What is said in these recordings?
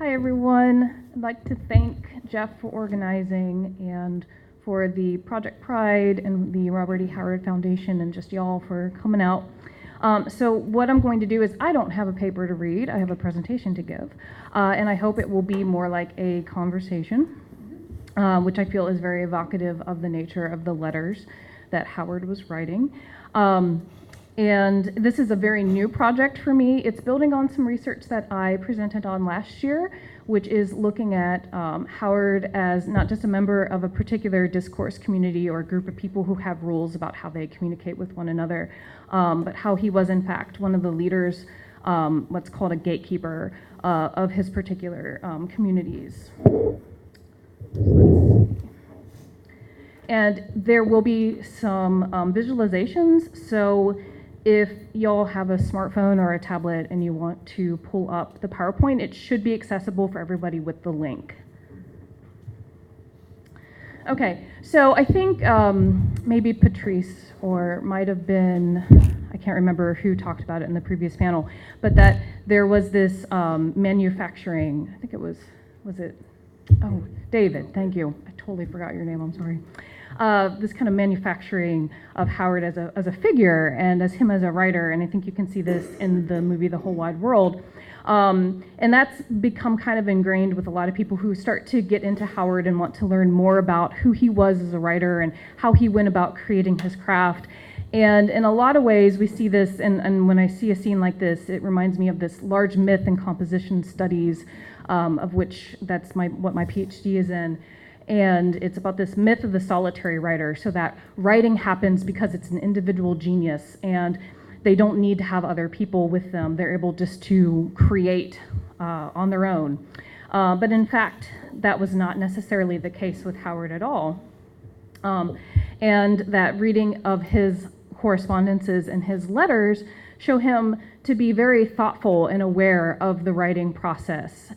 Hi everyone. I'd like to thank Jeff for organizing and for the Project Pride and the Robert E. Howard Foundation and just y'all for coming out. So what I'm going to do is I don't have a paper to read, I have a presentation to give, and I hope it will be more like a conversation, which I feel is very evocative of the nature of the letters that Howard was writing. And this is a very new project for me. It's building on some research that I presented on last year, which is looking at Howard as not just a member of a particular discourse community or a group of people who have rules about how they communicate with one another, but how he was in fact one of the leaders, what's called a gatekeeper of his particular communities. And there will be some visualizations. So if y'all have a smartphone or a tablet and you want to pull up the PowerPoint, it should be accessible for everybody with the link. Okay, so I think maybe Patrice or might have been, I can't remember who talked about it in the previous panel, but that there was this manufacturing, I think it was it? Oh, David, thank you. I totally forgot your name, I'm sorry. This kind of manufacturing of Howard as a figure and as him as a writer, and I think you can see this in the movie The Whole Wide World. And that's become kind of ingrained with a lot of people who start to get into Howard and want to learn more about who he was as a writer and how he went about creating his craft. And in a lot of ways, we see this, and when I see a scene like this, it reminds me of this large myth in composition studies, of which that's what my PhD is in. And it's about this myth of the solitary writer, so that writing happens because it's an individual genius and they don't need to have other people with them. They're able just to create on their own. But in fact, that was not necessarily the case with Howard at all. And that reading of his correspondences and his letters show him to be very thoughtful and aware of the writing process.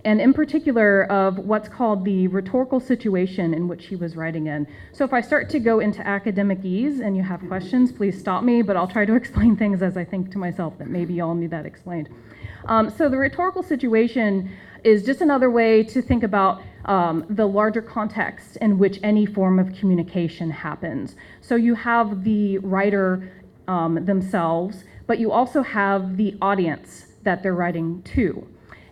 And in particular of what's called the rhetorical situation in which he was writing in. So if I start to go into academic-ese and you have questions, please stop me, but I'll try to explain things as I think to myself that maybe y'all need that explained. So the rhetorical situation is just another way to think about the larger context in which any form of communication happens. So you have the writer themselves, but you also have the audience that they're writing to.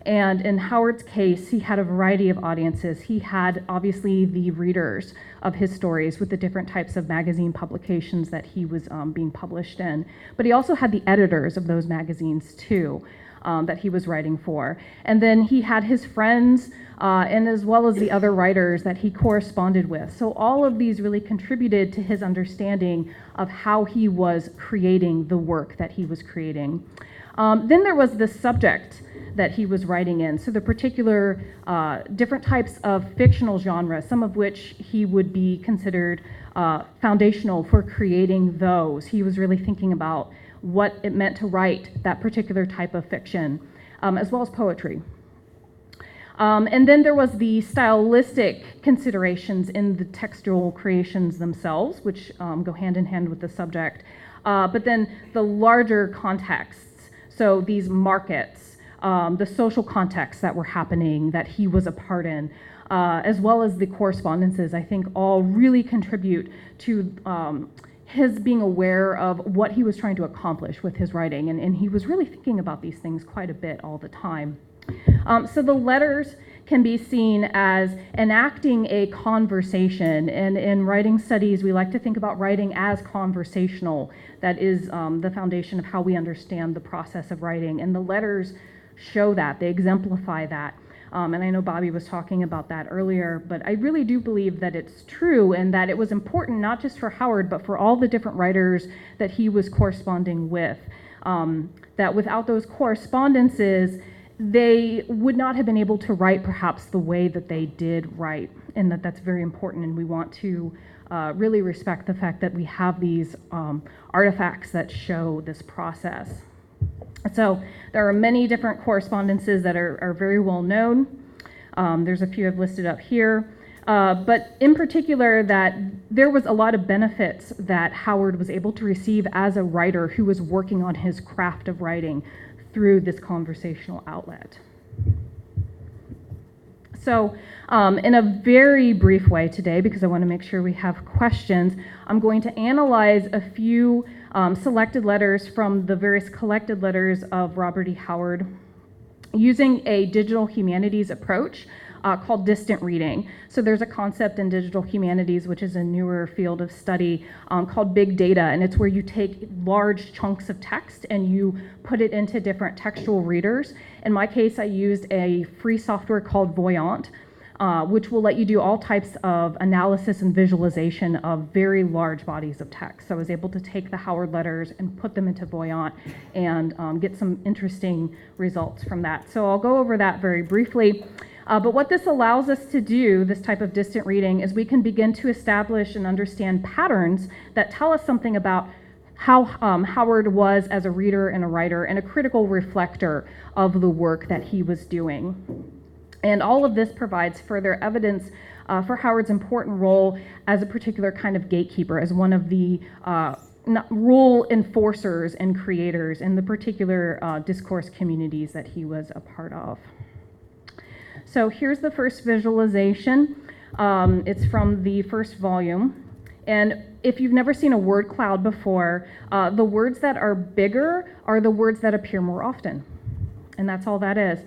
And in Howard's case, he had a variety of audiences. He had obviously the readers of his stories with the different types of magazine publications that he was being published in. But he also had the editors of those magazines too, that he was writing for. And then he had his friends and as well as the other writers that he corresponded with. So all of these really contributed to his understanding of how he was creating the work that he was creating. Then there was the subject that he was writing in. So the particular different types of fictional genres, some of which he would be considered foundational for creating those. He was really thinking about what it meant to write that particular type of fiction, as well as poetry. And then there was the stylistic considerations in the textual creations themselves, which go hand in hand with the subject. But then the larger contexts, so these markets, the social contexts that were happening that he was a part in, as well as the correspondences, I think all really contribute to his being aware of what he was trying to accomplish with his writing. And he was really thinking about these things quite a bit all the time. So the letters can be seen as enacting a conversation. And in writing studies, we like to think about writing as conversational. That is the foundation of how we understand the process of writing. And the letters show that, they exemplify that. And I know Bobby was talking about that earlier, but I really do believe that it's true and that it was important not just for Howard, but for all the different writers that he was corresponding with. That without those correspondences, they would not have been able to write perhaps the way that they did write, and that's very important, and we want to really respect the fact that we have these artifacts that show this process. So there are many different correspondences that are very well known. There's a few I've listed up here. But in particular, that there was a lot of benefits that Howard was able to receive as a writer who was working on his craft of writing through this conversational outlet. So in a very brief way today, because I want to make sure we have questions, I'm going to analyze a few selected letters from the various collected letters of Robert E. Howard using a digital humanities approach called distant reading. So there's a concept in digital humanities, which is a newer field of study, called big data, and it's where you take large chunks of text and you put it into different textual readers. In my case, I used a free software called Voyant, which will let you do all types of analysis and visualization of very large bodies of text. So I was able to take the Howard letters and put them into Voyant and get some interesting results from that. So I'll go over that very briefly. But what this allows us to do, this type of distant reading, is we can begin to establish and understand patterns that tell us something about how Howard was as a reader and a writer and a critical reflector of the work that he was doing. And all of this provides further evidence for Howard's important role as a particular kind of gatekeeper, as one of the rule enforcers and creators in the particular discourse communities that he was a part of. So here's the first visualization. It's from the first volume. And if you've never seen a word cloud before, the words that are bigger are the words that appear more often. And that's all that is.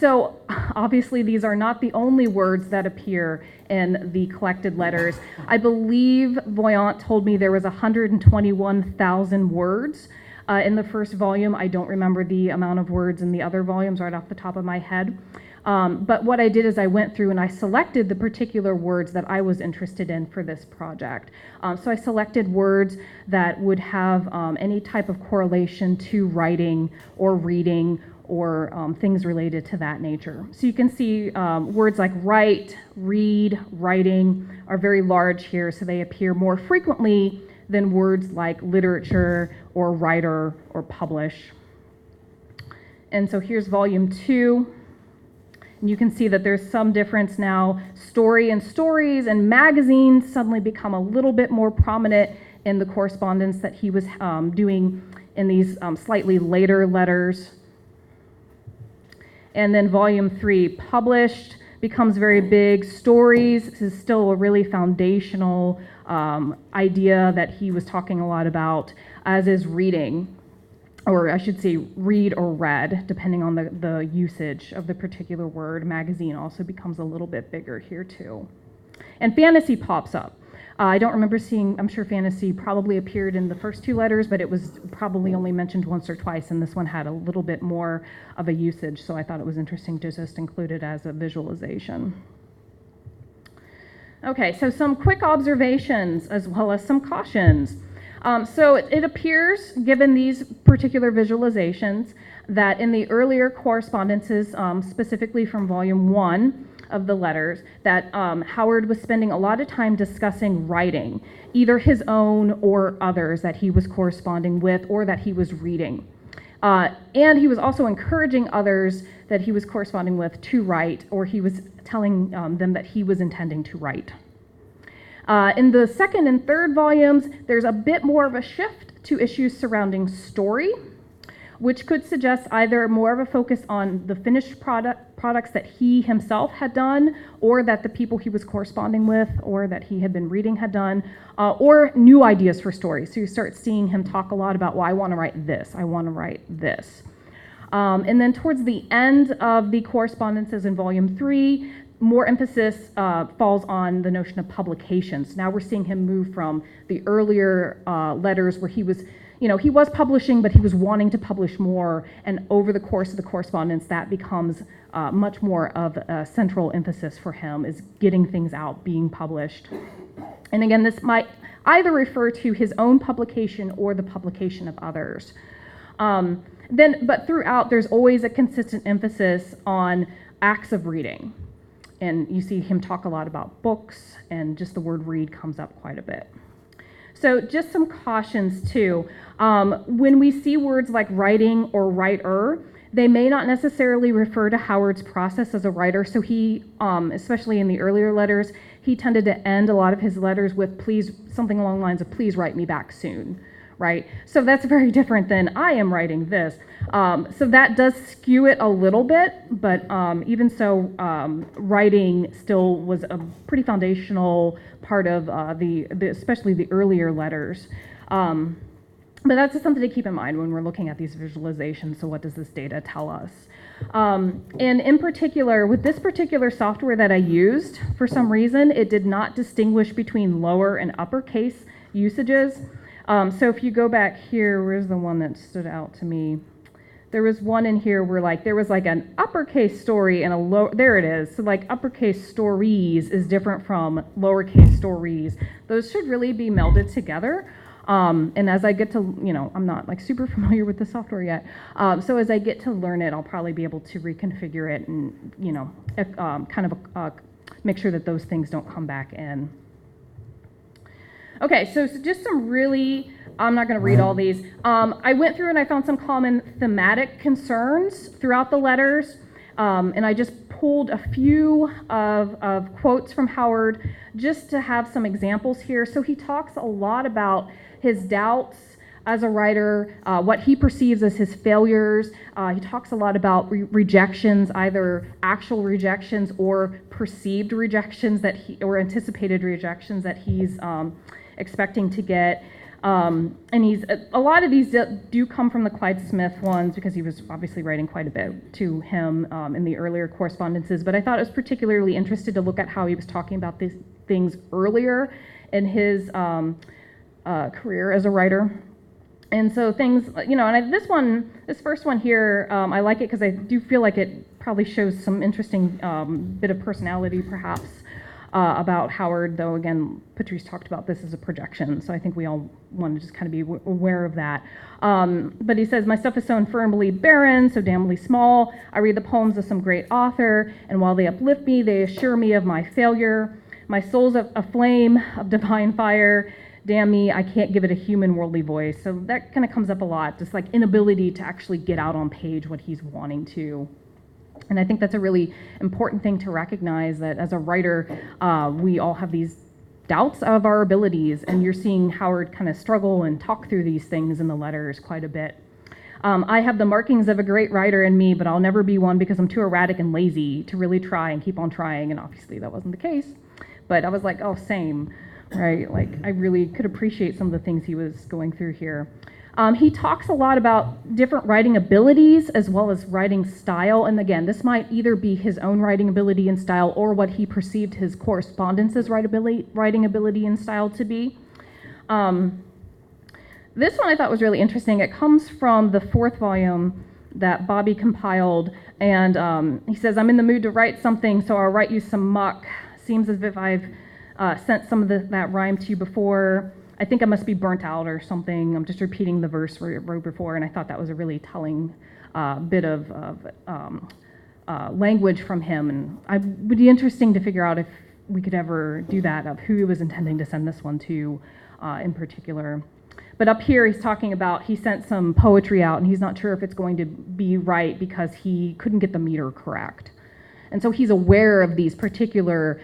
So obviously these are not the only words that appear in the collected letters. I believe Voyant told me there was 121,000 words in the first volume. I don't remember the amount of words in the other volumes right off the top of my head. But what I did is I went through and I selected the particular words that I was interested in for this project. So I selected words that would have any type of correlation to writing or reading or things related to that nature. So you can see words like write, read, writing are very large here, so they appear more frequently than words like literature or writer or publish. And so here's volume 2. And you can see that there's some difference now. Story and stories and magazines suddenly become a little bit more prominent in the correspondence that he was doing in these slightly later letters. And then volume 3, published, becomes very big. Stories is still a really foundational idea that he was talking a lot about, as is reading. Or I should say read or read, depending on the usage of the particular word. Magazine also becomes a little bit bigger here too. And fantasy pops up. I don't remember seeing, I'm sure fantasy probably appeared in the first 2 letters, but it was probably only mentioned once or twice, and this one had a little bit more of a usage, so I thought it was interesting to just include it as a visualization. Okay, so some quick observations as well as some cautions. So it appears, given these particular visualizations, that in the earlier correspondences, specifically from volume 1 of the letters, that Howard was spending a lot of time discussing writing, either his own or others that he was corresponding with or that he was reading. And he was also encouraging others that he was corresponding with to write, or he was telling them that he was intending to write. In the second and third volumes, there's a bit more of a shift to issues surrounding story, which could suggest either more of a focus on the finished products that he himself had done, or that the people he was corresponding with or that he had been reading had done, or new ideas for stories. So you start seeing him talk a lot about, well, I want to write this, I want to write this. And then towards the end of the correspondences in volume 3, more emphasis falls on the notion of publications. Now we're seeing him move from the earlier letters where he was, he was publishing, but he was wanting to publish more, and over the course of the correspondence, that becomes much more of a central emphasis for him, is getting things out, being published. And again, this might either refer to his own publication or the publication of others. But throughout, there's always a consistent emphasis on acts of reading. And you see him talk a lot about books, and just the word read comes up quite a bit. So just some cautions too. When we see words like writing or writer, they may not necessarily refer to Howard's process as a writer. So he, especially in the earlier letters, he tended to end a lot of his letters with please, something along the lines of please write me back soon, right? So that's very different than I am writing this. So that does skew it a little bit, but even so, writing still was a pretty foundational part of especially the earlier letters. But that's just something to keep in mind when we're looking at these visualizations. So what does this data tell us? And in particular, with this particular software that I used, for some reason, it did not distinguish between lower and uppercase usages. So if you go back here, where's the one that stood out to me? There was one in here where there was an uppercase story and a lower, there it is. So uppercase stories is different from lowercase stories. Those should really be melded together. And as I get to, I'm not super familiar with the software yet. So as I get to learn it, I'll probably be able to reconfigure it and, make sure that those things don't come back in. Okay, so just some really, I'm not going to read all these. I went through and I found some common thematic concerns throughout the letters. And I just pulled a few of quotes from Howard just to have some examples here. So he talks a lot about his doubts as a writer, what he perceives as his failures. He talks a lot about rejections, either actual rejections or perceived rejections or anticipated rejections that he's expecting to get. And a lot of these do come from the Clyde Smith ones because he was obviously writing quite a bit to him in the earlier correspondences. But I thought it was particularly interesting to look at how he was talking about these things earlier in his career as a writer. And so things, and this first one here, I like it because I do feel like it probably shows some interesting bit of personality perhaps about Howard, though again, Patrice talked about this as a projection, so I think we all want to just kind of be aware of that. But he says, my stuff is so infernally barren, so damnably small. I read the poems of some great author, and while they uplift me, they assure me of my failure. My soul's a flame of divine fire. Damn me, I can't give it a human worldly voice. So that kind of comes up a lot, just inability to actually get out on page what he's wanting to. And I think that's a really important thing to recognize, that as a writer, we all have these doubts of our abilities, and you're seeing Howard kind of struggle and talk through these things in the letters quite a bit. I have the markings of a great writer in me, but I'll never be one because I'm too erratic and lazy to really try and keep on trying, and obviously that wasn't the case. But I was like, oh, same, right? I really could appreciate some of the things he was going through here. He talks a lot about different writing abilities as well as writing style. And again, this might either be his own writing ability and style or what he perceived his correspondence's writing ability and style to be. This one I thought was really interesting. It comes from the 4th volume that Bobby compiled. And he says, I'm in the mood to write something, so I'll write you some muck. Seems as if I've sent some of that rhyme to you before. I think I must be burnt out or something. I'm just repeating the verse we wrote before, and I thought that was a really telling bit of language from him. And it would be interesting to figure out if we could ever do that, of who he was intending to send this one to in particular. But up here, he's talking about he sent some poetry out, and he's not sure if it's going to be right because he couldn't get the meter correct. And so he's aware of these particular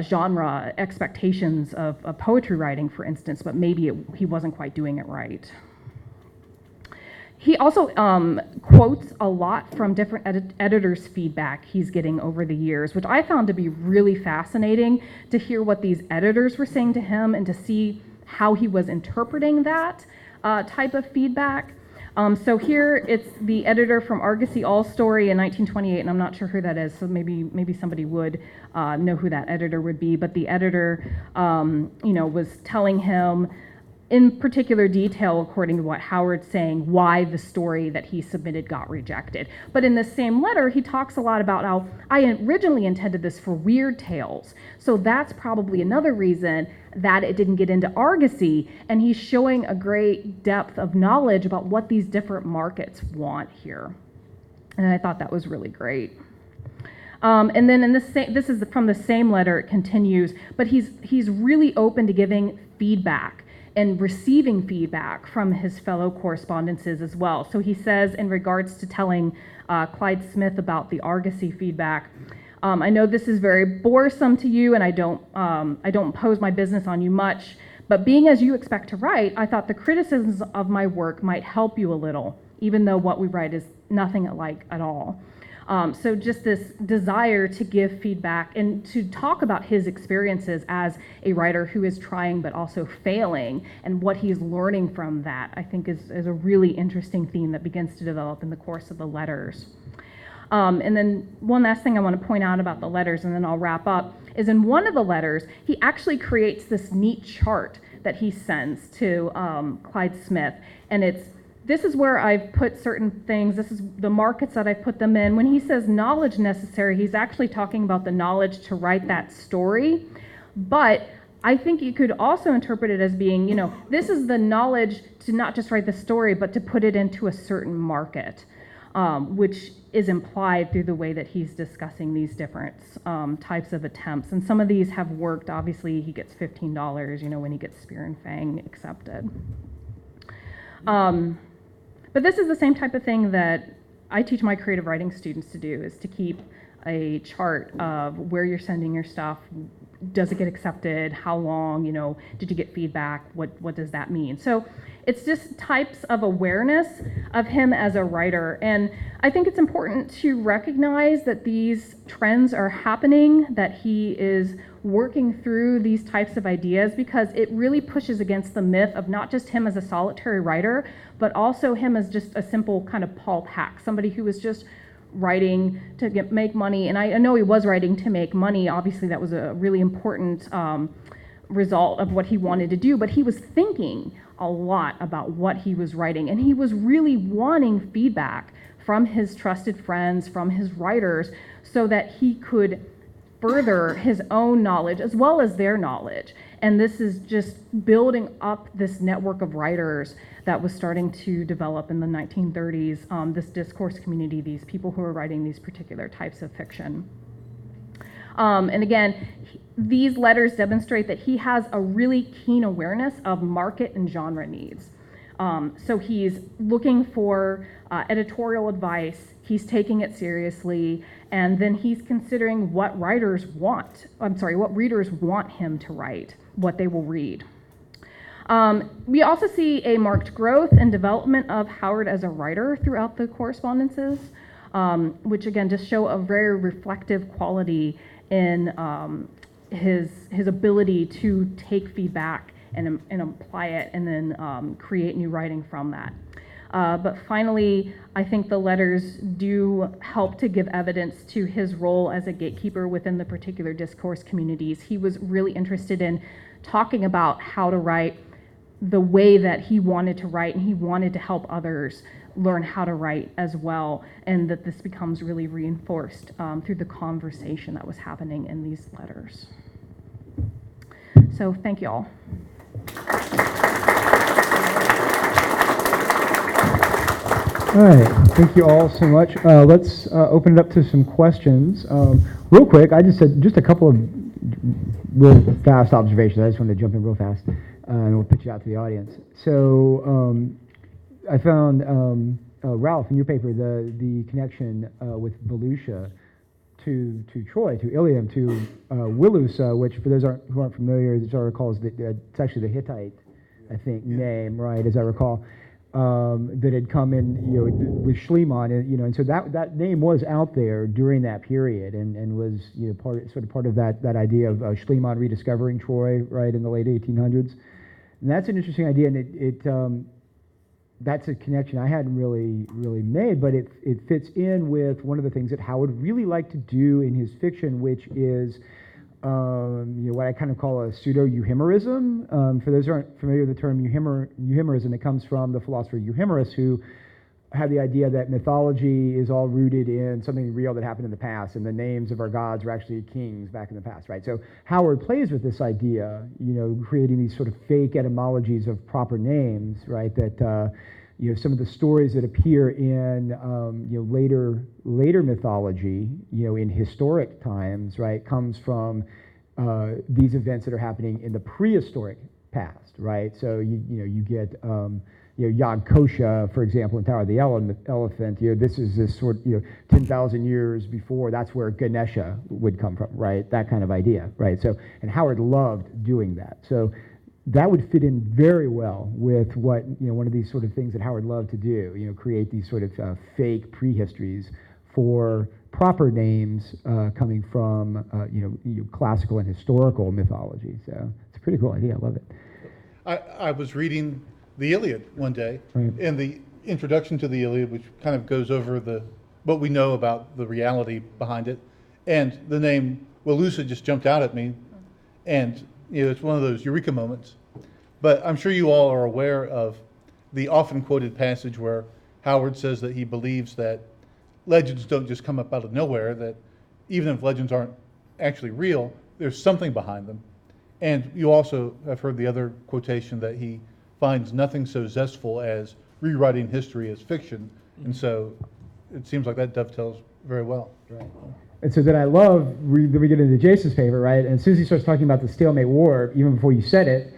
genre expectations of poetry writing, for instance, but maybe he wasn't quite doing it right. He also quotes a lot from different editors' feedback he's getting over the years, which I found to be really fascinating to hear what these editors were saying to him and to see how he was interpreting that type of feedback. So here it's the editor from Argosy All Story in 1928, and I'm not sure who that is, so maybe somebody would know who that editor would be. But the editor, was telling him in particular detail, according to what Howard's saying, why the story that he submitted got rejected. But in the same letter, he talks a lot about how I originally intended this for weird tales. So that's probably another reason that it didn't get into Argosy, and he's showing a great depth of knowledge about what these different markets want here. And I thought that was really great. And then in this is from the same letter, it continues, but he's really open to giving feedback and receiving feedback from his fellow correspondences as well. So he says, in regards to telling Clyde Smith about the Argosy feedback, I know this is very boresome to you, and I don't impose my business on you much, But being as you expect to write, I thought the criticisms of my work might help you a little, even though what we write is nothing alike at all. So just this desire to give feedback and to talk about his experiences as a writer who is trying but also failing, and what he's learning from that, I think is a really interesting theme that begins to develop in the course of the letters. And then one last thing I want to point out about the letters, and then I'll wrap up, is in one of the letters, he actually creates this neat chart that he sends to Clyde Smith, and this is where I've put certain things, this is the markets that I've put them in. When he says knowledge necessary, he's actually talking about the knowledge to write that story. But I think you could also interpret it as being, this is the knowledge to not just write the story, but to put it into a certain market, which is implied through the way that he's discussing these different types of attempts. And some of these have worked. Obviously, he gets $15, when he gets Spear and Fang accepted. But this is the same type of thing that I teach my creative writing students to do, is to keep a chart of where you're sending your stuff. Does it get accepted? How long? Did you get feedback? What does that mean? So it's just types of awareness of him as a writer. And I think it's important to recognize that these trends are happening, that he is working through these types of ideas, because it really pushes against the myth of not just him as a solitary writer, but also him as just a simple kind of pulp hack, somebody who was just writing to make money. And I know he was writing to make money. Obviously, that was a really important result of what he wanted to do, but he was thinking a lot about what he was writing, and he was really wanting feedback from his trusted friends, from his writers, so that he could further his own knowledge as well as their knowledge. And this is just building up this network of writers that was starting to develop in the 1930s, this discourse community, these people who are writing these particular types of fiction. And again, these letters demonstrate that he has a really keen awareness of market and genre needs. So he's looking for editorial advice, he's taking it seriously, and then he's considering what readers want him to write, what they will read. We also see a marked growth and development of Howard as a writer throughout the correspondences, which again just show a very reflective quality in his ability to take feedback and apply it, and then create new writing from that. But finally, I think the letters do help to give evidence to his role as a gatekeeper within the particular discourse communities. He was really interested in talking about how to write the way that he wanted to write, and he wanted to help others learn how to write as well, and that this becomes really reinforced through the conversation that was happening in these letters. So thank you all. All right, thank you all so much. Let's open it up to some questions. Real quick, I just said just a couple of real fast observations. I just wanted to jump in real fast, and we'll pitch it out to the audience. So I found, Ralph, in your paper, the connection with Volusia to Troy, to Ilium, to Wilusa, which for those who aren't familiar, as I recall, it's actually the Hittite, I think, name, right, as I recall. That had come in, with Schliemann, and so that name was out there during that period, and was, part of that idea of Schliemann rediscovering Troy, right, in the late 1800s. And that's an interesting idea, and that's a connection I hadn't really made, but it fits in with one of the things that Howard really liked to do in his fiction, which is what I kind of call a pseudo-euhemerism. For those who aren't familiar with the term euhemerism, it comes from the philosopher Euhemerus, who had the idea that mythology is all rooted in something real that happened in the past, and the names of our gods were actually kings back in the past, right? So Howard plays with this idea, creating these sort of fake etymologies of proper names, right? That some of the stories that appear in later mythology, in historic times, right, comes from these events that are happening in the prehistoric past, right? So you get Yog Kosha, for example, in Tower of the Elephant. This is this sort of 10,000 years before. That's where Ganesha would come from, right? That kind of idea, right? So, and Howard loved doing that. So that would fit in very well with what, one of these sort of things that Howard loved to do, create these sort of fake prehistories for proper names coming from, classical and historical mythology. So it's a pretty cool idea. I love it. I was reading the Iliad one day, Right. and the introduction to the Iliad, which kind of goes over what we know about the reality behind it, and the name Walusa just jumped out at me, and it's one of those eureka moments. But I'm sure you all are aware of the often quoted passage where Howard says that he believes that legends don't just come up out of nowhere, that even if legends aren't actually real, there's something behind them. And you also have heard the other quotation that he finds nothing so zestful as rewriting history as fiction. And so it seems like that dovetails very well. Right. And so then I love, we get into Jason's paper, right? And as soon as he starts talking about the stalemate war, even before you said it,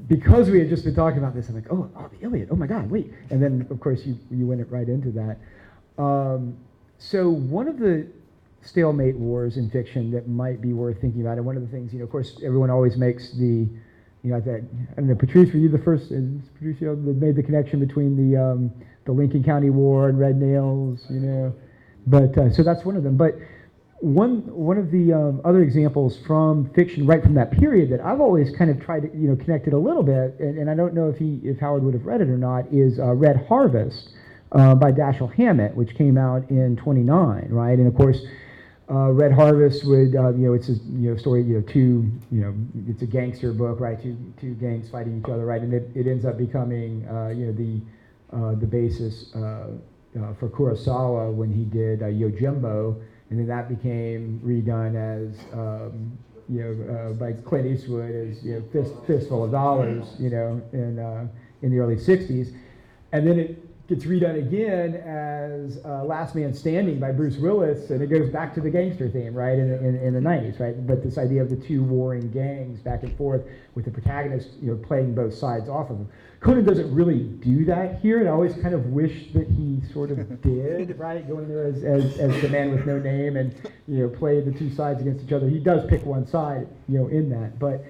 because we had just been talking about this, I'm like, oh, the Iliad, oh my God, wait. And then, of course, you went right into that. So one of the stalemate wars in fiction that might be worth thinking about, and one of the things, of course, everyone always makes the, I don't know, Patrice, were you the first, Patrice, that made the connection between the Lincoln County War and Red Nails, But, so that's one of them. But one of the other examples from fiction right from that period that I've always kind of tried to connect it a little bit, and I don't know if Howard would have read it or not, is Red Harvest by Dashiell Hammett, which came out in '29, right? And of course, Red Harvest would it's a story it's a gangster book, right? Two gangs fighting each other, right? And it ends up becoming the basis for Kurosawa when he did Yojimbo. And then that became redone as, by Clint Eastwood as, Fistful of Dollars, in the early '60s. And then it gets redone again as Last Man Standing by Bruce Willis, and it goes back to the gangster theme, right, in the '90s, right? But this idea of the two warring gangs back and forth with the protagonist, playing both sides off of them. Conan doesn't really do that here, and I always kind of wish that he sort of did, right? Go in there as the man with no name and, play the two sides against each other. He does pick one side, in that. But,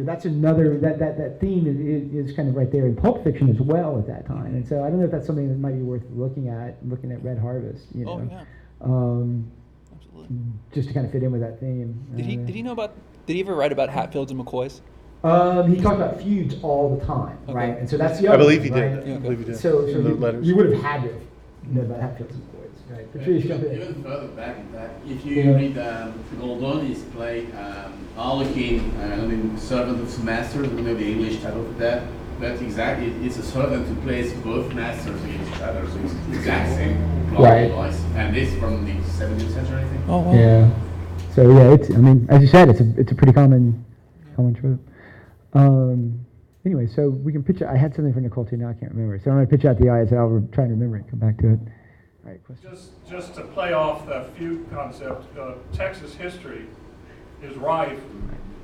that's another, that theme is kind of right there in pulp fiction as well at that time. And so I don't know if that's something that might be worth looking at Red Harvest, Oh, yeah. Absolutely. Just to kind of fit in with that theme. Did he ever write about Hatfields and McCoys? He talked about feuds all the time, Okay. right? And so that's the I other believe thing, he right? did. I believe he did. So in the letters. you would have had to know about Hatfields and McCoys, right? Patrice, jump in. Even further back, in fact, if you read Goldoni's play, Harlequin, Servant of His Master, I don't know the English title for that, but exactly, it's a servant who plays both masters against each other, so it's the exact same plot Right. device. And this from the 17th century, I think. Oh, wow. Yeah. So yeah, as you said, it's a pretty common trope. Anyway, so we can pitch. I had something for Nicole too. Now I can't remember. So I'm going to pitch out the eyes, and I'll try and remember it. Come back to it. All right. Question. Just to play off the feud concept, Texas history is rife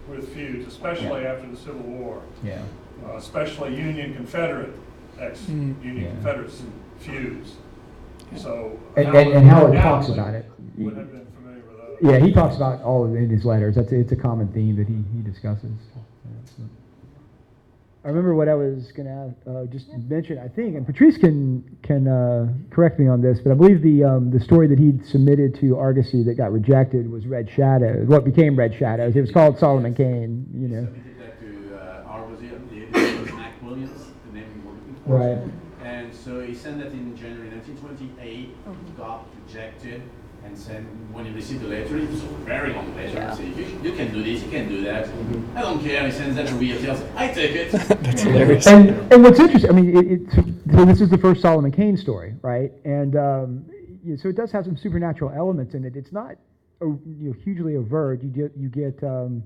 with feuds, especially after the Civil War. Yeah. Especially Union Confederate, ex-Union Confederates feuds. So And Howard talks about it. Would have been familiar with those. Yeah, he talks about all of it in his letters. It's a common theme that he discusses. I remember what I was going to just mention, I think, and Patrice can correct me on this, but I believe the story that he'd submitted to Argosy that got rejected was Red Shadows, what became Red Shadows. It was called Solomon Kane, He submitted that to Argosy, the editor was Mac Williams, the name we were looking for. Right. And so he sent that in January 1928, got rejected, and said when he received the letter, it was a very long letter, and said, you can do this, you can do that. I don't care, he sends that to realty, I take it. That's hilarious. And what's interesting, I mean, so this is the first Solomon Kane story, right? And so it does have some supernatural elements in it. It's not hugely overt. You get some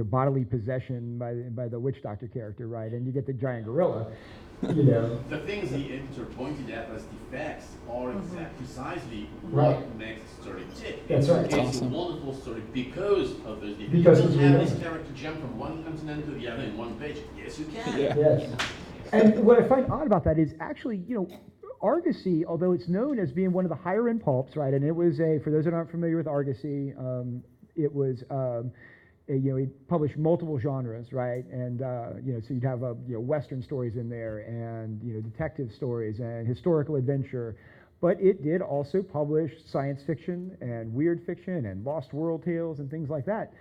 bodily possession by the witch doctor character, right? And you get the giant gorilla. The things the editor pointed at as defects are precisely what makes the story tick. That's right. It's Awesome. a wonderful story because of those defects. Because you of don't the have defects. this character jump from one continent to the other in one page. Yes, you can. Yeah. Yes. And what I find odd about that is actually, Argosy, although it's known as being one of the higher end pulps, right? And it was for those that aren't familiar with Argosy, it was he published multiple genres, right? And so you'd have Western stories in there, and detective stories and historical adventure. But it did also publish science fiction and weird fiction and lost world tales and things like that.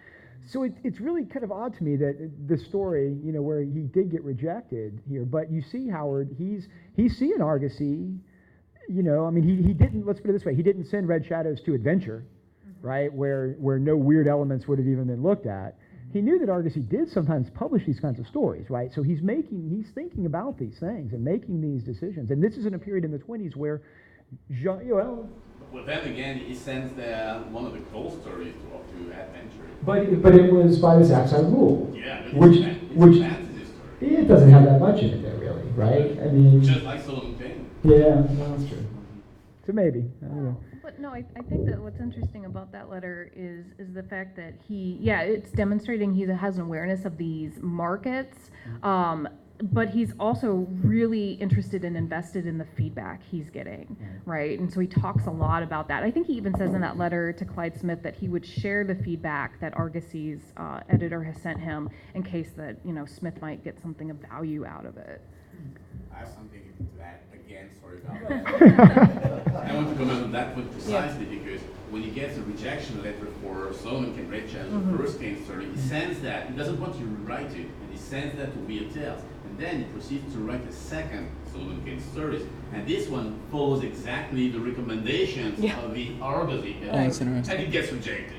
So it's really kind of odd to me that the story, where he did get rejected here, but you see Howard, he's seeing Argosy, he didn't, let's put it this way, he didn't send Red Shadows to adventure, right, where no weird elements would have even been looked at. He knew that Argosy did sometimes publish these kinds of stories, right? So he's thinking about these things and making these decisions. And this is in a period in the 20s where, Well, then again, he sends one of the ghost stories to adventure. But it was by the Saxon rule. Yeah, which it's a fantasy story. it doesn't have that much in it there, really, right? I mean, Just like Solomon Kane. yeah, no, that's true. So maybe, I don't know. But no, I think that what's interesting about that letter is the fact that it's demonstrating he has an awareness of these markets, but he's also really interested and invested in the feedback he's getting, right? And so he talks a lot about that. I think he even says in that letter to Clyde Smith that he would share the feedback that Argosy's editor has sent him in case that, Smith might get something of value out of it. I have something to add again, sorry about that. I want to comment on that point precisely because when he gets a rejection letter for Solomon Kane Red Shadows, the first Kane story, he sends that, he doesn't want to rewrite it, and he sends that to Weird Tales. And then he proceeds to write a second Solomon Kane stories. And this one follows exactly the recommendations of the Argosy editor, That's interesting. and it gets rejected.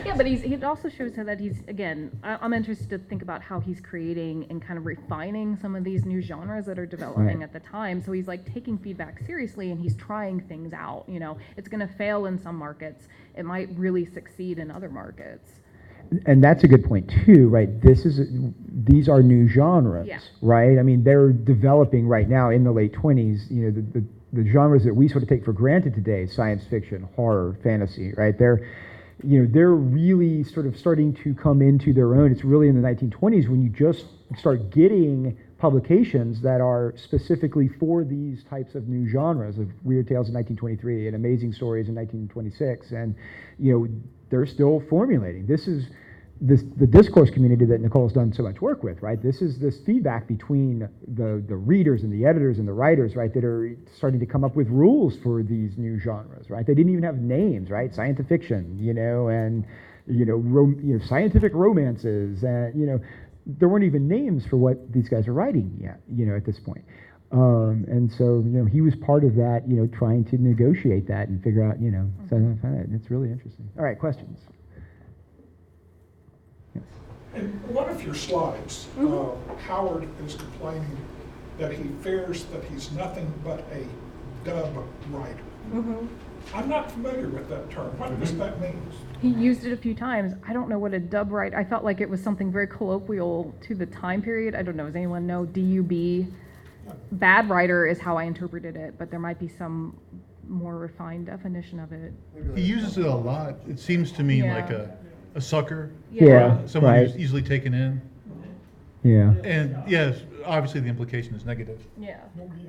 Yeah, but it also shows that he's, again, I'm interested to think about how he's creating and kind of refining some of these new genres that are developing at the time. So he's like taking feedback seriously and he's trying things out. It's going to fail in some markets. It might really succeed in other markets. And that's a good point too, right? These are new genres, right? I mean, they're developing right now in the late 20s. The genres that we sort of take for granted today, science fiction, horror, fantasy, right? They're really sort of starting to come into their own. It's really in the 1920s when you just start getting publications that are specifically for these types of new genres of Weird Tales in 1923 and Amazing Stories in 1926, and they're still formulating. This is the discourse community that Nicole's done so much work with, right? This is this feedback between the readers and the editors and the writers, right, that are starting to come up with rules for these new genres, right? They didn't even have names, right? Science fiction, and scientific romances, and there weren't even names for what these guys are writing yet, at this point. And so, he was part of that, trying to negotiate that and figure out, so it's really interesting. All right, questions? Yes. In one of your slides, Howard is complaining that he fears that he's nothing but a dub writer. I'm not familiar with that term. What does that mean? He used it a few times. I don't know what a dub write. I felt like it was something very colloquial to the time period. I don't know. Does anyone know? DUB? Bad writer is how I interpreted it, but there might be some more refined definition of it. He uses it a lot. It seems to me like a sucker. Yeah, Someone right. who's easily taken in. Yeah. And yes, obviously the implication is negative. Yeah. No, yeah.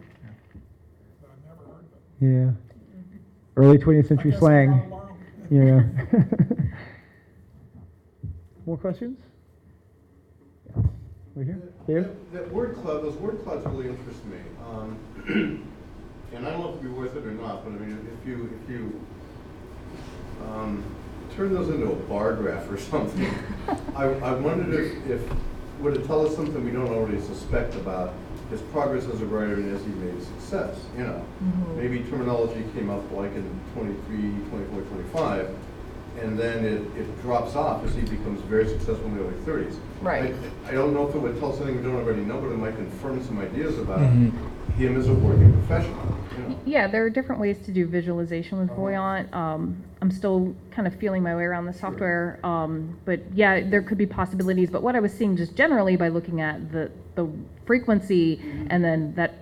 I've never heard that. Yeah. Early 20th century I guess slang. I'm not alone. Yeah. More questions? Right here? Dave? Those word clouds really interest me. And I don't know if it'd be worth it or not, but I mean, if you turn those into a bar graph or something, I wondered if would it tell us something we don't already suspect about his progress as a writer and as he made success, Maybe terminology came up like in 23, 24, 25, and then it drops off as he becomes very successful in the early 30s. Right. I don't know if it would tell us something we don't already know, but it might confirm some ideas about him as a working professional. Yeah, there are different ways to do visualization with Voyant. I'm still kind of feeling my way around the software, but yeah, there could be possibilities. But what I was seeing just generally by looking at the frequency and then that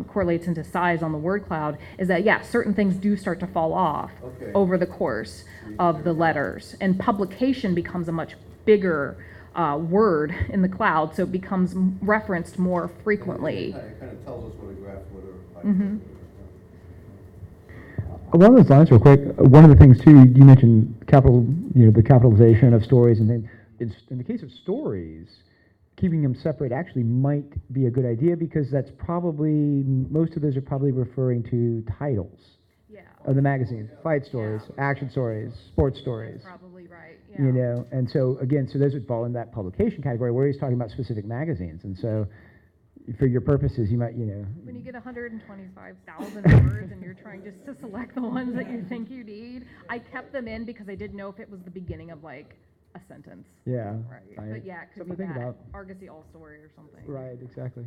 correlates into size on the word cloud is that, yeah, certain things do start to fall off over the course of the letters. And publication becomes a much bigger word in the cloud, so it becomes referenced more frequently. It kind of tells us what a graph would have. along those lines, real quick, one of the things too, you mentioned the capitalization of stories and things. In the case of stories, keeping them separate actually might be a good idea because that's probably, most of those are probably referring to titles Yeah. of the magazines, fight stories, action stories, sports stories. Probably right, yeah. You know, and so again, so those would fall in that publication category where he's talking about specific magazines. And so for your purposes, you might, When you get 125,000 words and you're trying just to select the ones that you think you need, I kept them in because I didn't know if it was the beginning of like a sentence. Yeah. Right. But yeah, it could Something be to think that about. Argosy All Story or something. Right, exactly.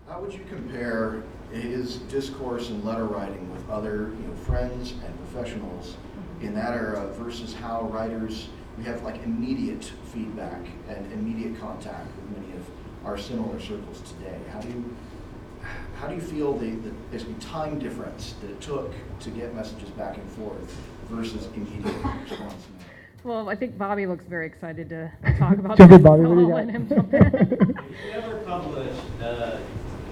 How would you compare his discourse and letter writing with other, friends and professionals in that era versus how writers, we have like immediate feedback and immediate contact with many of our similar circles today? How do you feel the basically time difference that it took to get messages back and forth versus immediate response? Well, I think Bobby looks very excited to talk about Jump this. in, Bobby, what do you I'll got? let him jump in. If you ever publish,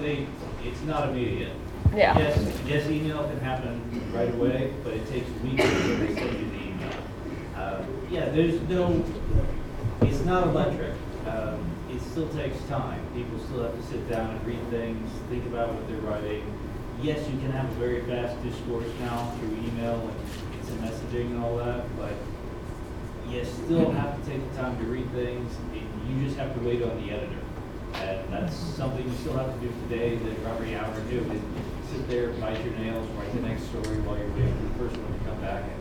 it's not immediate. Yeah. Yes, email can happen right away, but it takes weeks to send you the email. It's not electric. It still takes time. People still have to sit down and read things, think about what they're writing. Yes, you can have a very fast discourse now through email and instant messaging and all that, but you still have to take the time to read things. You just have to wait on the editor. And that's something you still have to do today that Robert Howard do, is sit there, bite your nails, write the next story while you're waiting for the first one to come back at you.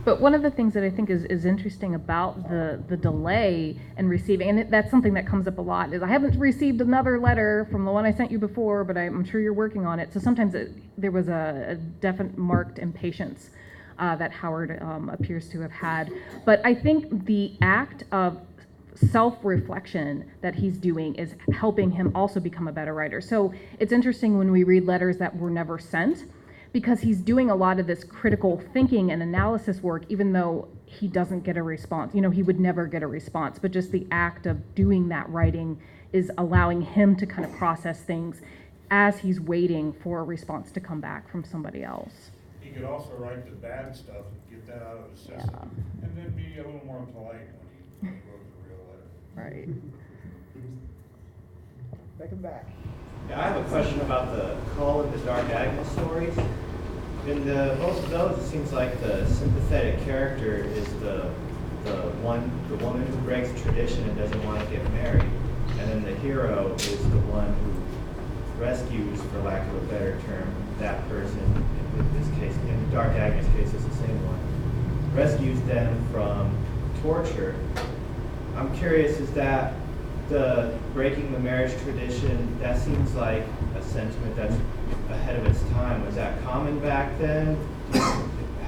But one of the things that I think is interesting about the delay in receiving, and that's something that comes up a lot, is I haven't received another letter from the one I sent you before, but I'm sure you're working on it. So sometimes there was a definite marked impatience that Howard appears to have had. But I think the act of self-reflection that he's doing is helping him also become a better writer. So it's interesting when we read letters that were never sent, because he's doing a lot of this critical thinking and analysis work, even though he doesn't get a response. He would never get a response, but just the act of doing that writing is allowing him to kind of process things as he's waiting for a response to come back from somebody else. He could also write the bad stuff and get that out of his system, and then be a little more polite when he wrote the real letter. Right. Back. Yeah, I have a question about the Call and the Dark Agnes stories. In most of those, it seems like the sympathetic character is the woman who breaks tradition and doesn't want to get married, and then the hero is the one who rescues, for lack of a better term, that person. In this case, in the Dark Agnes case, it's the same one. Rescues them from torture. I'm curious, is that the breaking the marriage tradition, that seems like a sentiment that's ahead of its time. Was that common back then? Do you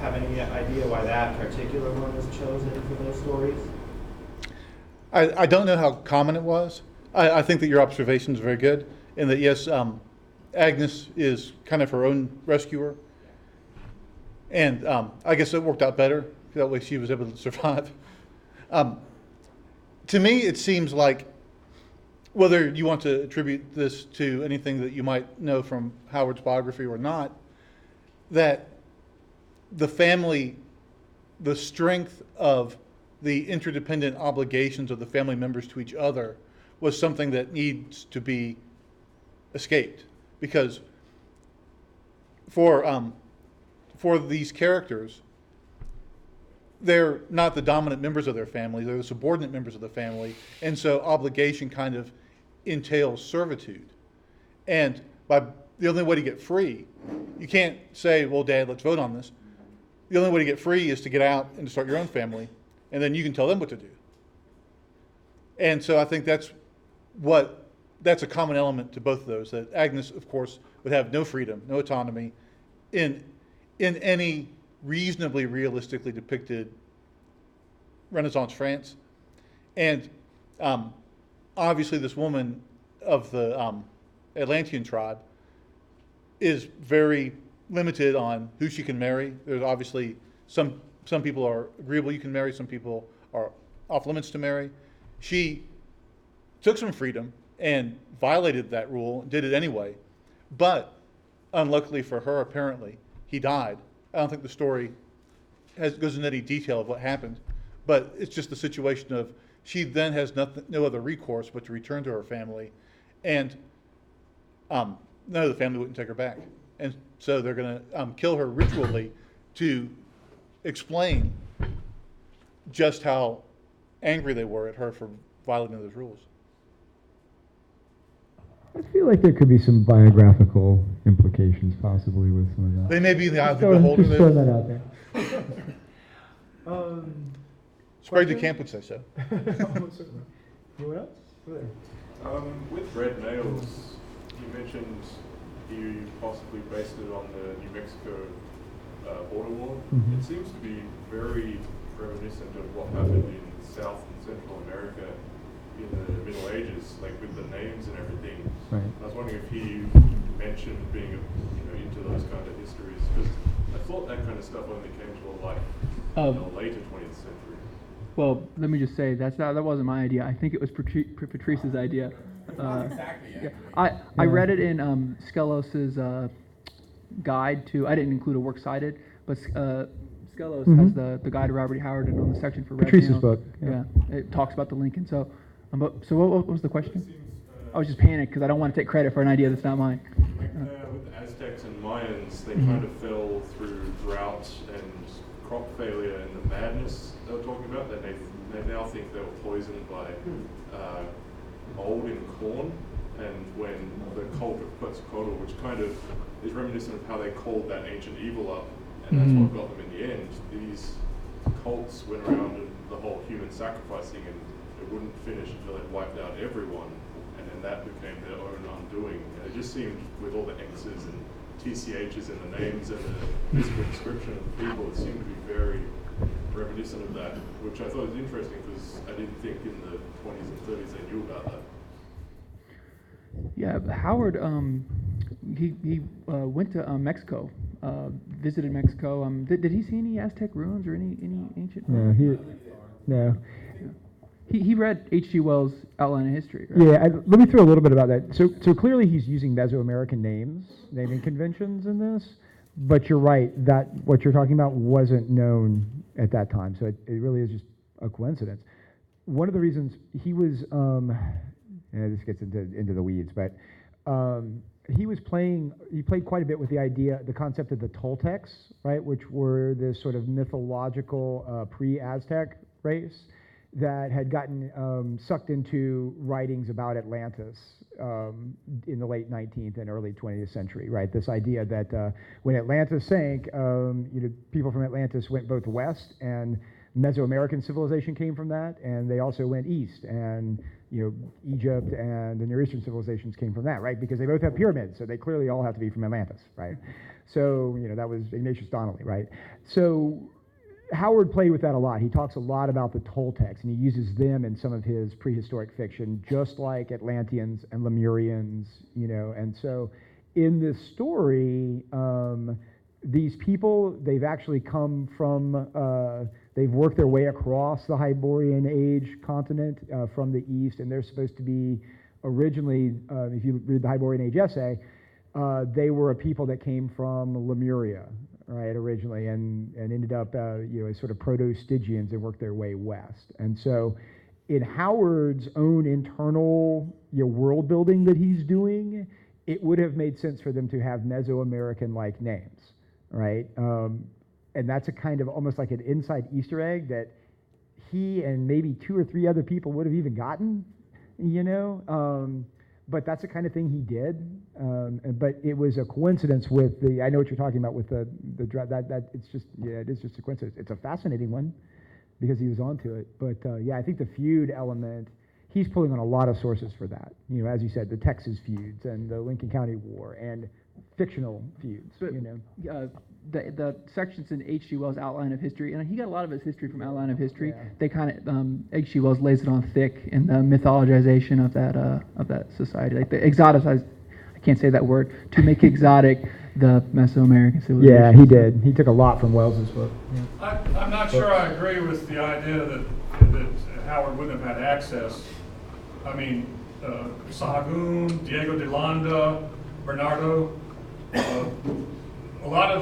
have any idea why that particular one was chosen for those stories? I don't know how common it was. I think that your observation is very good, and that yes, Agnes is kind of her own rescuer, and I guess it worked out better. That way she was able to survive. To me, it seems like, whether you want to attribute this to anything that you might know from Howard's biography or not, that the family, the strength of the interdependent obligations of the family members to each other was something that needs to be escaped. Because for these characters, they're not the dominant members of their family, they're the subordinate members of the family, and so obligation kind of entails servitude. And the only way to get free, you can't say, well, Dad, let's vote on this. The only way to get free is to get out and to start your own family, and then you can tell them what to do. And so I think that's a common element to both of those, that Agnes, of course, would have no freedom, no autonomy in any reasonably realistically depicted Renaissance France. And obviously this woman of the Atlantean tribe is very limited on who she can marry. There's obviously some people are agreeable you can marry, some people are off limits to marry. She took some freedom and violated that rule, did it anyway. But unluckily for her, apparently, he died. I don't think the story goes into any detail of what happened, but it's just the situation of she then has no other recourse but to return to her family, and none of the family wouldn't take her back. And so they're going to kill her ritually to explain just how angry they were at her for violating those rules. I feel like there could be some biographical implications possibly with some of that. They may be in the eye of the Just beholder. just throwing that out there. Sprague de Camp would say so. Anyone else? Over there. With red nails, you mentioned you possibly based it on the New Mexico border war. Mhm. It seems to be very reminiscent of what happened in South and Central America in the Middle Ages, like with the names and everything. Right. I was wondering if he mentioned being into those kind of histories, because I thought that kind of stuff only came to light in the later 20th century. Well, let me just say that wasn't my idea. I think it was Patrice's idea. Exactly. Yeah. I read it in Skelos's guide to. I didn't include a works cited, but Skelos has the guide to Robert E. Howard, and on the section for Red Patrice's Nails, book. Yeah, it talks about the Lincoln. So what was the question? I was just panicked because I don't want to take credit for an idea that's not mine. With the Aztecs and Mayans, they kind of fell through drought and crop failure and the madness they were talking about. That they now think they were poisoned by mold in corn, and when the cult of Quetzalcoatl, which kind of is reminiscent of how they called that ancient evil up, and that's what got them in the end. These cults went around and the whole human sacrificing, and it wouldn't finish until it wiped out everyone, and then that became their own undoing. And it just seemed, with all the X's and TCHs and the names and the description of the people, it seemed to be very reminiscent of that, which I thought was interesting because I didn't think in the 20s and 30s they knew about that. Yeah, Howard. He went to Mexico, visited Mexico. Did he see any Aztec ruins or any ancient? No. He read H.G. Wells' Outline of History. Right? Yeah, let me throw a little bit about that. So clearly he's using Mesoamerican naming conventions in this, but you're right, that what you're talking about wasn't known at that time, so it really is just a coincidence. One of the reasons he was, this gets into the weeds, but he played quite a bit with the concept of the Toltecs, right, which were this sort of mythological pre-Aztec race that had gotten sucked into writings about Atlantis in the late 19th and early 20th century, right? This idea that when Atlantis sank, people from Atlantis went both west, and Mesoamerican civilization came from that, and they also went east, and Egypt and the Near Eastern civilizations came from that, right? Because they both have pyramids, so they clearly all have to be from Atlantis, right? So that was Ignatius Donnelly, right? So Howard played with that a lot. He talks a lot about the Toltecs, and he uses them in some of his prehistoric fiction, just like Atlanteans and Lemurians, and so in this story, these people, they've actually come from, they've worked their way across the Hyborian Age continent from the east, and they're supposed to be originally, if you read the Hyborian Age essay, they were a people that came from Lemuria, right, originally, and ended up, as sort of proto-Stygians and worked their way west. And so in Howard's own internal world building that he's doing, it would have made sense for them to have Mesoamerican-like names, right? And that's a kind of almost like an inside Easter egg that he and maybe 2 or 3 other people would have even gotten, but that's the kind of thing he did. But it was a coincidence with I know what you're talking about with the that it's just, it is just a coincidence. It's a fascinating one because he was onto it. But I think the feud element, he's pulling on a lot of sources for that. As you said, the Texas feuds and the Lincoln County War and fictional feuds, The sections in H.G. Wells' Outline of History, and he got a lot of his history from Outline of History. Yeah. They kind of H.G. Wells lays it on thick in the mythologization of that society, like the exoticized. I can't say that word, to make exotic the Mesoamerican civilization. Yeah, he did. He took a lot from Wells's book. Yeah. I'm not sure I agree with the idea that Howard wouldn't have had access. I mean, Sahagún, Diego de Landa, Bernardo,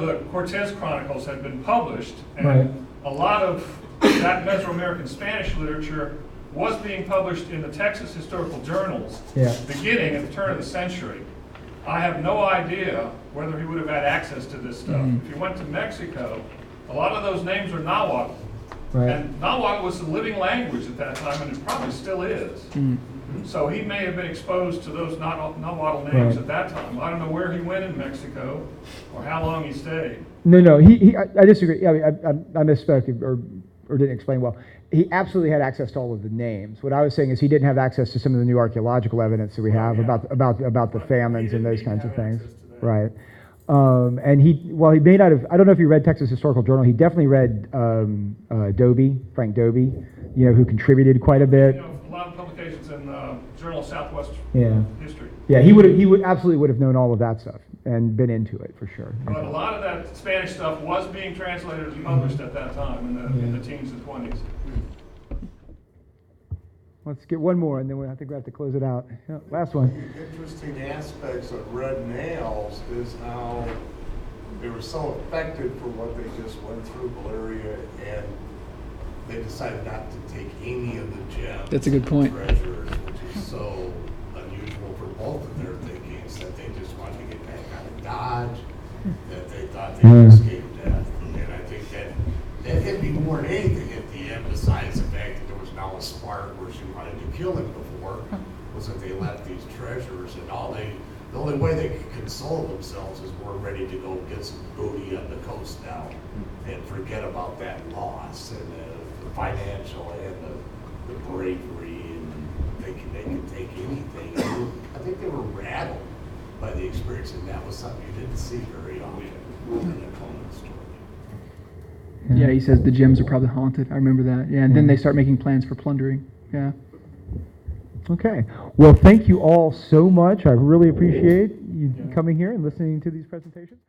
know, the Cortez Chronicles had been published, and Right. a lot of that Mesoamerican Spanish literature was being published in the Texas historical journals Yeah. beginning at the turn of the century. I have no idea whether he would have had access to this stuff. Mhm. If you went to Mexico, a lot of those names are Nahuatl. Right. And Nahuatl was the living language at that time, and it probably still is. Mm. So he may have been exposed to those Nahuatl names Right. at that time. I don't know where he went in Mexico or how long he stayed. No, I disagree. Yeah, I misspoke or didn't explain well. He absolutely had access to all of the names. What I was saying is he didn't have access to some of the new archaeological evidence that we have about the famines and those kinds of things. Right. And while he may not have, I don't know if he read Texas Historical Journal, he definitely read Frank Dobie, who contributed quite a bit. A lot of publications in Journal of Southwest History. Yeah, he would absolutely would have known all of that stuff and been into it for sure. But a lot of that Spanish stuff was being translated and published at that time in the teens and 20s. Let's get one more, and then I think we have to close it out. Yeah, last one. Interesting aspects of Red Nails is how they were so affected for what they just went through, Valeria, and they decided not to take any of the gems. That's a good point. Treasures, which is so unusual for both of their thinkings, that they just wanted to get back out of Dodge, that they thought they would escape death. And I think that hit me more than anything at the end, besides the fact that there was now a spark where she wanted to kill him before, was that they left these treasures, and the only way they could console themselves is we're ready to go get some booty on the coast now and forget about that loss and the financial and the bravery and thinking they could take anything. I think they were rattled by the experience, and that was something you didn't see very often in the Conan story. Yeah, he says the gems are probably haunted. I remember that. Yeah, and then they start making plans for plundering. Yeah. Okay. Well, thank you all so much. I really appreciate you coming here and listening to these presentations.